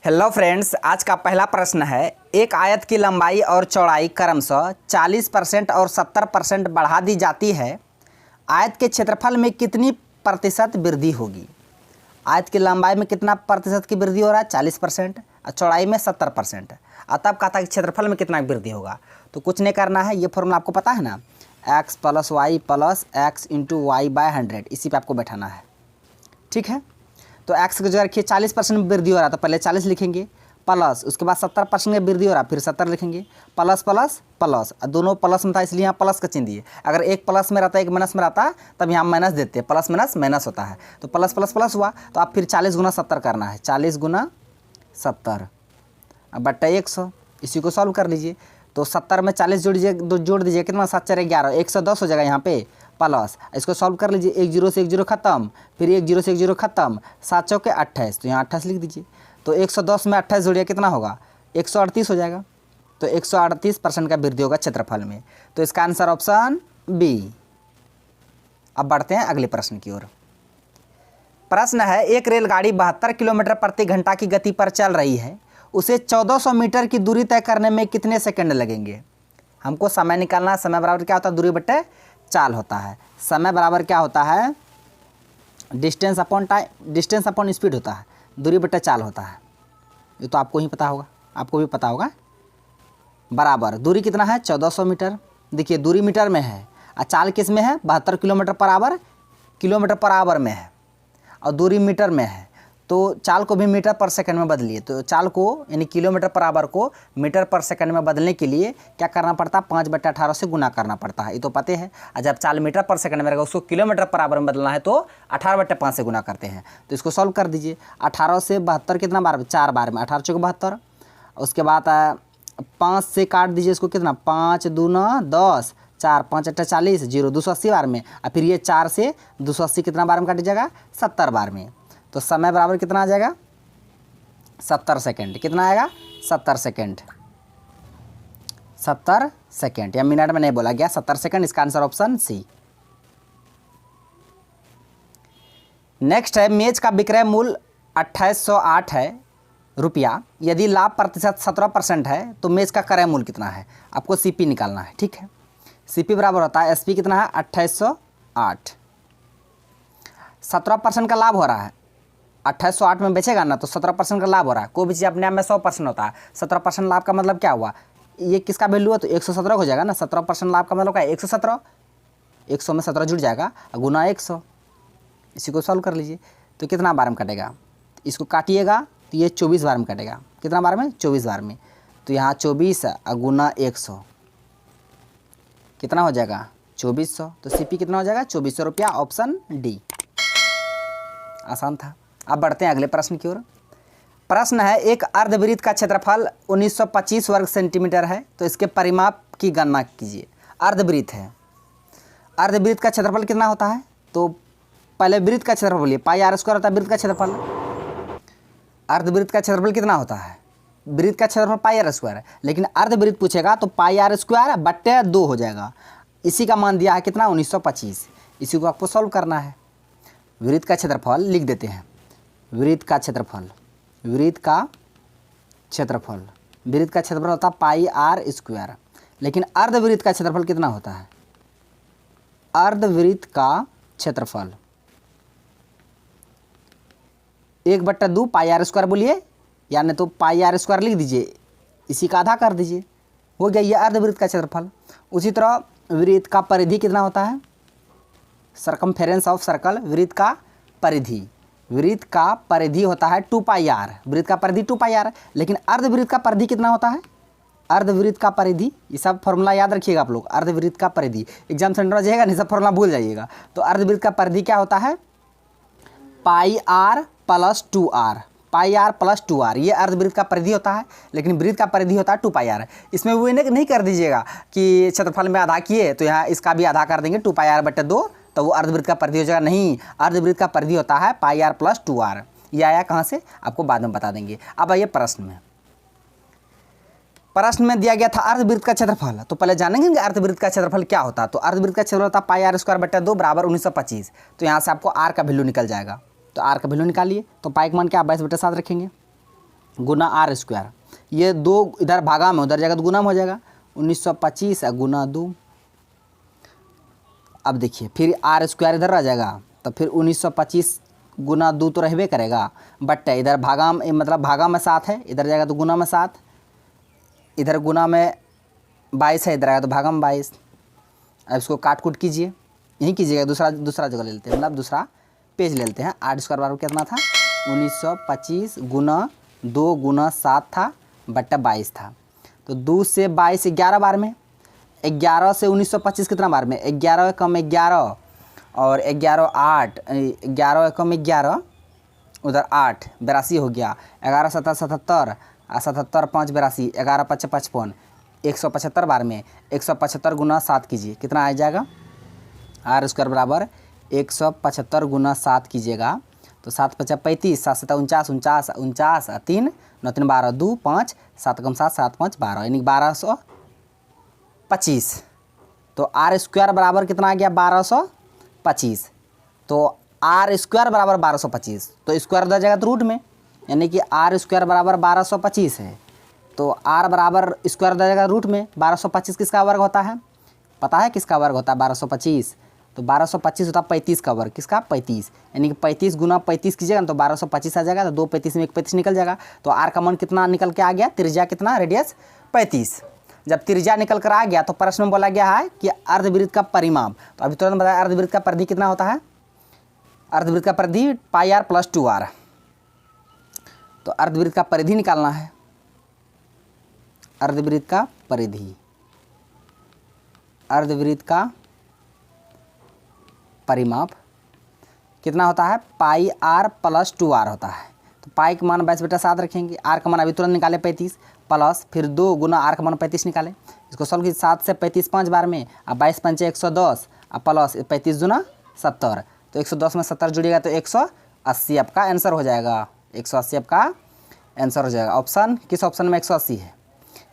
Hello friends, आज का पहला प्रश्न है। एक आयत की लंबाई और चौड़ाई क्रमशः 40% और 70% बढ़ा दी जाती है। आयत के क्षेत्रफल में कितनी प्रतिशत वृद्धि होगी? आयत की लंबाई में कितना प्रतिशत की वृद्धि हो रहा है? 40% और चौड़ाई में 70%। और तब कहा था कि क्षेत्रफल में कितना वृद्धि होगा। तो कुछ नहीं करना है, ये फॉर्मूला आपको पता है ना, x + y + x × y/100, इसी पे आपको बैठाना है। ठीक है, तो x की जगह रखिए 40% वृद्धि हो रहा है तो पहले 40 लिखेंगे, प्लस उसके बाद 70% में वृद्धि हो रहा है, फिर 70 लिखेंगे, प्लस प्लस प्लस, दोनों प्लस में था इसलिए यहाँ प्लस का चिन्ह दिए। अगर एक प्लस में रहता है एक माइनस में रहता तब यहाँ माइनस देते हैं, प्लस माइनस माइनस होता है। तो प्लस प्लस प्लस हुआ तो आप फिर 40 × 70 करना है, 40 × 70 अब बट्टा 100, इसी को सॉल्व कर लीजिए। तो 70 में 40 जोड़ दीजिए, कितना 7 × 4 = 11, 110 हो जाएगा यहाँ पे, प्लस इसको सॉल्व कर लीजिए, 1 0 से 1 0 खत्म, फिर 1 0 से 1 0 खत्म, 7 चौके 28, तो यहाँ 28 लिख दीजिए। तो 110 में 28 जोड़िए, कितना होगा? 138 हो जाएगा। तो 138% का वृद्धि होगा क्षेत्रफल में। तो इसका आंसर ऑप्शन बी। अब बढ़ते हैं अगले प्रश्न की ओर। प्रश्न है, एक रेलगाड़ी 72 किलोमीटर प्रति घंटा की गति पर चल रही है, उसे 1400 मीटर की दूरी तय करने में कितने सेकंड लगेंगे? हमको समय निकालना है। समय बराबर क्या होता है? दूरी बटे चाल होता है। समय बराबर क्या होता है? Distance upon time, distance upon speed होता है, दूरी बटे चाल होता है। ये तो आपको ही पता होगा, आपको भी पता होगा। बराबर दूरी कितना है? 1400 मीटर। देखिए दूरी मीटर में है और चाल किस में है? 72 किलोमीटर पर आवर में है और दूरी मीटर में है। तो चाल को भी मीटर पर सेकंड में बदलिए। तो चाल को यानी किलोमीटर पर आवर को मीटर पर सेकंड में बदलने के लिए क्या करना पड़ता है? 5/18 से गुना करना पड़ता है, ये तो पते हैं। और जब चाल मीटर पर सेकंड में रहेगा उसको किलोमीटर पर आवर में बदलना है तो 18/5 से गुना करते हैं। तो इसको सॉल्व कर दीजिए। 18 से 72 कितना बार? 4 बार में, 18 × 72। उसके बाद 5 से काट दीजिए इसको, कितना? 5 दूना 10, 4 5 8 40, 0 280 बार में। और फिर ये 4 से 280 कितना बार में काट जाएगा? 70 बार में। तो समय बराबर कितना आ जाएगा? 70 सेकेंड। कितना आएगा? 70 सेकेंड। 70 सेकेंड, या मिनट में नहीं बोला गया, 70 सेकेंड। इसका आंसर ऑप्शन सी। नेक्स्ट है, मेज का विक्रय मूल्य 2808 है रुपया। यदि लाभ प्रतिशत 17% है तो मेज का क्रय मूल्य कितना है? आपको सीपी निकालना है। ठीक है, सीपी बराबर होता है एसपी कितना है? 2808। 17% का लाभ हो रहा है, 2808 में बेचेगा ना तो 17% का लाभ हो रहा है। कोई भी चीज़ अपने आप में 100% होता है। 17% लाभ का मतलब क्या हुआ? ये किसका वैल्यू है? तो 117 हो जाएगा ना। 17% लाभ का मतलब क्या है? 117, 100 में 17 जुड़ जाएगा, गुना 100। इसी को सॉल्व कर लीजिए। तो कितना बार में कटेगा? इसको काटिएगा तो ये 24 बार में कटेगा। कितना बार में? 24 बार में। तो यहाँ 24 गुना 100 कितना हो जाएगा? 2400। तो सीपी कितना हो जाएगा? 2400 रुपया। Option D. आसान था। अब बढ़ते हैं अगले प्रश्न की ओर। प्रश्न है, एक अर्धवृत्त का क्षेत्रफल 1925 वर्ग सेंटीमीटर है, तो इसके परिमाप की गणना कीजिए। अर्धवृत्त है, अर्धवृत्त का क्षेत्रफल कितना होता है? तो पहले वृत्त का क्षेत्रफल बोलिए, πr² होता है वृत्त का क्षेत्रफल। अर्धवृत्त का क्षेत्रफल कितना होता है? वृत्त का क्षेत्रफल πr², लेकिन अर्धवृत्त पूछेगा तो πr²/2 हो जाएगा। इसी का मान दिया है कितना? 1925। इसी को आपको सॉल्व करना है। वृत्त का क्षेत्रफल लिख देते हैं। वृत्त का क्षेत्रफल, वृत्त का क्षेत्रफल, वृत्त का क्षेत्रफल होता है πr², लेकिन अर्धवृत्त का क्षेत्रफल कितना होता है? अर्धवृत्त का क्षेत्रफल 1/2 πr² बोलिए, यानी तो πr² लिख दीजिए, इसी का आधा कर दीजिए, हो गया ये अर्धवृत्त का क्षेत्रफल। उसी तरह वृत्त का परिधि कितना होता है? सरकमफेरेंस ऑफ सर्कल, वृत्त का परिधि, वृत्त का परिधि होता है 2πr। वृत्त का परिधि 2πr, लेकिन अर्धवृत्त का परिधि कितना होता है? अर्धवृत्त का परिधि, ये सब फॉर्मूला याद रखिएगा आप लोग। अर्धवृत्त का परिधि एग्जाम सेंटर में जाएगा नहीं, सब फॉर्मूला भूल जाइएगा। तो अर्धवृत्त का परिधि क्या होता है? πr + 2r, πr + 2r, ये अर्धवृत्त का परिधि होता है। लेकिन वृत्त का परिधि होता है 2πr। इसमें वो नहीं कर दीजिएगा कि क्षेत्रफल में आधा किए तो यहाँ इसका भी आधा कर देंगे 2πr/2, तो वो अर्धवृत्त का परिधि हो जाएगा। नहीं, अर्धवृत्त का परिधि होता है πr + 2r। ये आया कहाँ से आपको बाद में बता देंगे। अब आइए प्रश्न में। प्रश्न में दिया गया था अर्धवृत्त का क्षेत्रफल, तो पहले जानेंगे कि अर्धवृत्त का क्षेत्रफल क्या होता है। तो अर्धवृत्त का क्षेत्रफल होता है πr²/2 बराबर 1925। तो यहाँ से आपको r का वैल्यू निकल जाएगा। तो r का वैल्यू निकालिए। तो पाई का मान क्या? 22/7 रखेंगे। गुना आर स्क्वायर, ये 2 इधर भागा में उधर जाएगा तो गुना में हो जाएगा, 1925 गुना 2। अब देखिए फिर आर स्क्वायर इधर रह जाएगा, तो फिर 1925 गुना 2 तो रहबे करेगा, बट इधर भागा में मतलब भागा में 7 है, इधर जाएगा तो गुना में 7, इधर गुना में 22 है, इधर आएगा तो भागा में 22। अब इसको काट कूट कीजिए, यहीं कीजिएगा, दूसरा जगह ले लेते हैं, मतलब दूसरा पेज ले लेते हैं। आर स्क्वायर बराबर कितना था, 1925 गुना 2 गुना 7 था बट्टा 22 था। तो 2 से 22 11 बार में, 11 से 1925 कितना बार में, 11 कम 11 और 11 8, 11 कम 11 उधर 8 82 हो गया, 11 7 77 और 77 5 82, 11 5 55, 175 बार में 175 गुना 7 कीजिए, कितना आ जाएगा, आर स्क्वायर बराबर 175 गुना 7 कीजिएगा तो 7 5 35, 7 7 49 49 49, 3 9 3 12 2 5 7 कम 7 7 5 12, यानी 1225। तो आर स्क्वायर बराबर कितना आ गया, 1225। तो आर स्क्वायर बराबर 1225, तो स्क्वायर दे जाएगा तो रूट में, यानी कि आर स्क्वायर बराबर 1225 है, तो आर बराबर स्क्वायर दे जाएगा रूट में। 1225 किसका वर्ग होता है, पता है किसका वर्ग होता है 1225, तो 1225 होता है 35 का वर्ग, किसका 35, यानी कि 35 गुना 35 कीजिएगा तो 1225 आ जाएगा, तो 2 35 में 1 35 निकल जाएगा। तो आर का मान कितना निकल के आ गया, त्रिज्या कितना, रेडियस 35। जब त्रिज्या निकल कर आ गया तो प्रश्न में बोला गया है कि अर्धवृत्त का परिमाप, तो अभी तुरंत बताया अर्धवृत्त का परिधि कितना होता है, अर्धवृत्त का परिधि पाई आर प्लस 2r। तो अर्धवृत्त का परिधि निकालना है, अर्धवृत्त का परिधि, अर्धवृत्त का परिमाप कितना होता है, पाई आर प्लस 2r होता है। तो पाई का मान 22/7 रखेंगे, आर का मान अभी तुरंत निकाले 35, प्लस फिर 2 गुना आर का मान 35 निकाले, इसको सॉल्व कीजिए, 7 से 35 5 बार में, अब 22 5 110 और प्लस 35 गुना 70, तो 110 में 70 जुड़ेगा तो 180 आपका आंसर हो जाएगा, 180 आपका आंसर हो जाएगा। ऑप्शन किस ऑप्शन में 180 है,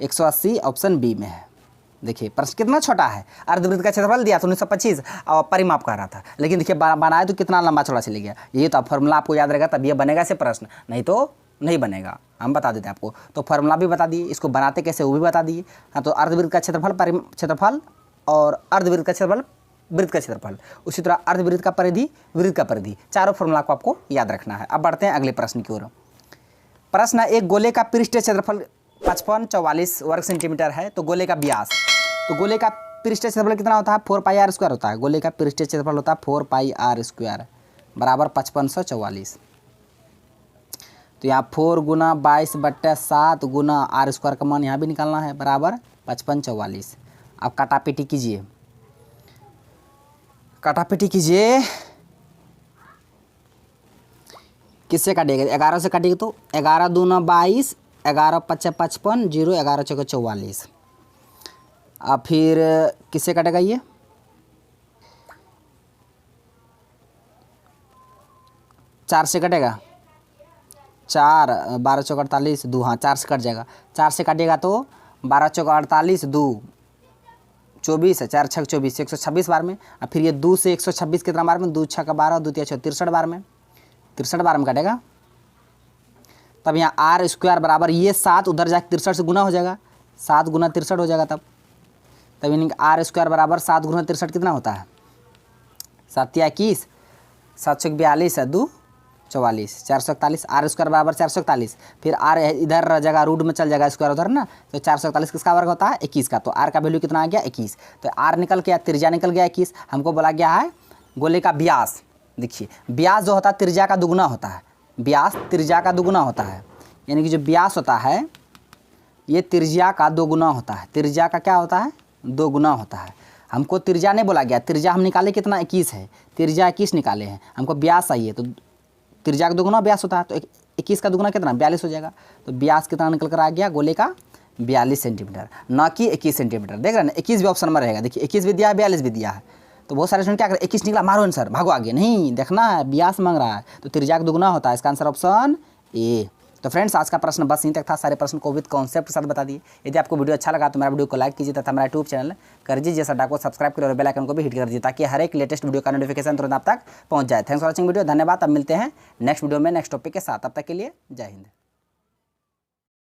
180 ऑप्शन बी में है। देखिए प्रश्न कितना छोटा है, अर्धवृत्त का क्षेत्रफल दिया तो 1925 और परिमाप कर रहा था, लेकिन देखिए बनाए तो कितना लंबा चौड़ा चले गया। ये तो फॉर्मूला आपको याद रहेगा तब ये बनेगा से प्रश्न, नहीं तो नहीं बनेगा, हम बता देते हैं आपको। तो फार्मूला भी बता दिए, इसको बनाते कैसे वो भी बता दिए। हाँ, तो अर्धवृत्त का क्षेत्रफल और अर्धवृत्त का क्षेत्रफल वृत्त का क्षेत्रफल, उसी तरह अर्धवृत्त का परिधि वृत्त का परिधि, चारों फार्मूला को आपको याद रखना है। अब बढ़ते हैं अगले प्रश्न की ओर। प्रश्न, एक गोले का पृष्ठीय क्षेत्रफल 5544 वर्ग सेंटीमीटर है, तो गोले का व्यास, तो गोले का पृष्ठीय क्षेत्रफल कितना होता है, 4 पाई आर स्क्वायर होता है। गोले का पृष्ठीय क्षेत्रफल होता है 4 पाई आर स्क्वायर बराबर 5544। तो यहाँ 4 गुना 22/7 गुना आर स्क्वायर का मान यहाँ भी निकालना है बराबर 5544। अब काटापीटी कीजिए, काटापीटी कीजिए, किससे काटिएगा, 11 से काटिएगा तो 11 दूना 22, 11 5 55, 0 11 चौके 44। अब फिर किससे कटेगा ये, 4 से कटेगा, 4 12 चौक 48 2, हाँ 4 से कट जाएगा, 4 से काटिएगा तो 12 चौक 48 2 24 है, 4 6 24, 126 बार में। और फिर ये 2 से 126 कितना बार में, 2 6 12 2 3 63 बार में, 63 बार में कटेगा। तब यहाँ आर स्क्वायर बराबर ये 7 उधर जाकर 63 से गुना हो जाएगा, 7 गुना 63 हो जाएगा। तब यानी आर स्क्वायर बराबर 7 गुना 63 कितना होता है, 7 या 21, 7 चौक 42 है 2 44, 441। आर स्क्वायर बराबर 441, फिर आर इधर जगह रूट में चल जाएगा स्क्वायर उधर ना, तो 441 किसका वर्ग होता है, 21 का। तो आर का वैल्यू कितना आ गया 21, तो आर निकल गया, त्रिज्या निकल गया 21। हमको बोला गया है गोले का व्यास, देखिए व्यास जो होता है त्रिज्या का दुगुना होता है, व्यास त्रिज्या का दुगुना होता है, यानी कि जो व्यास होता है ये त्रिज्या का दोगुना होता है, त्रिज्या का क्या होता है, दोगुना होता है। हमको त्रिज्या नहीं बोला गया, त्रिज्या हम निकाले कितना 21 है, त्रिज्या 21 निकाले हैं, हमको व्यास चाहिए, तो त्रिज्या का दुगुना व्यास होता है, तो 21 का दुगुना कितना 42 हो जाएगा। तो व्यास कितना निकल कर आ गया गोले का 42 सेंटीमीटर, न कि 21 सेंटीमीटर। देख रहे हैं ना, 21 भी ऑप्शन में रहेगा, देखिए 21 भी दिया है 42 भी दिया है। तो बहुत सारे स्टूडेंट क्या करें, 21 निकला मारो आंसर भागो आगे, नहीं देखना है, व्यास मांग रहा है, तो त्रिज्या का दुगुना होता है, इसका आंसर ऑप्शन ए। तो फ्रेंड्स आज का प्रश्न बस यहीं तक था, सारे प्रश्न को विद कॉन्सेप्ट के साथ बता दिए। यदि आपको वीडियो अच्छा लगा तो मेरा वीडियो को लाइक कीजिए तथा मेरा यूट्यूब चैनल कर दीजिए सड्डा को सब्सक्राइब करें और बेल आइकन को भी हिट कर दीजिए, ताकि हर एक लेटेस्ट वीडियो का नोटिफिकेशन तुरंत आप तक पहुंच जाए। थैंक्स फॉर वॉचिंग वीडियो, धन्यवाद। अब मिलते हैं नेक्स्ट वीडियो में नेक्स्ट टॉपिक के साथ, तब तक के लिए जय हिंद।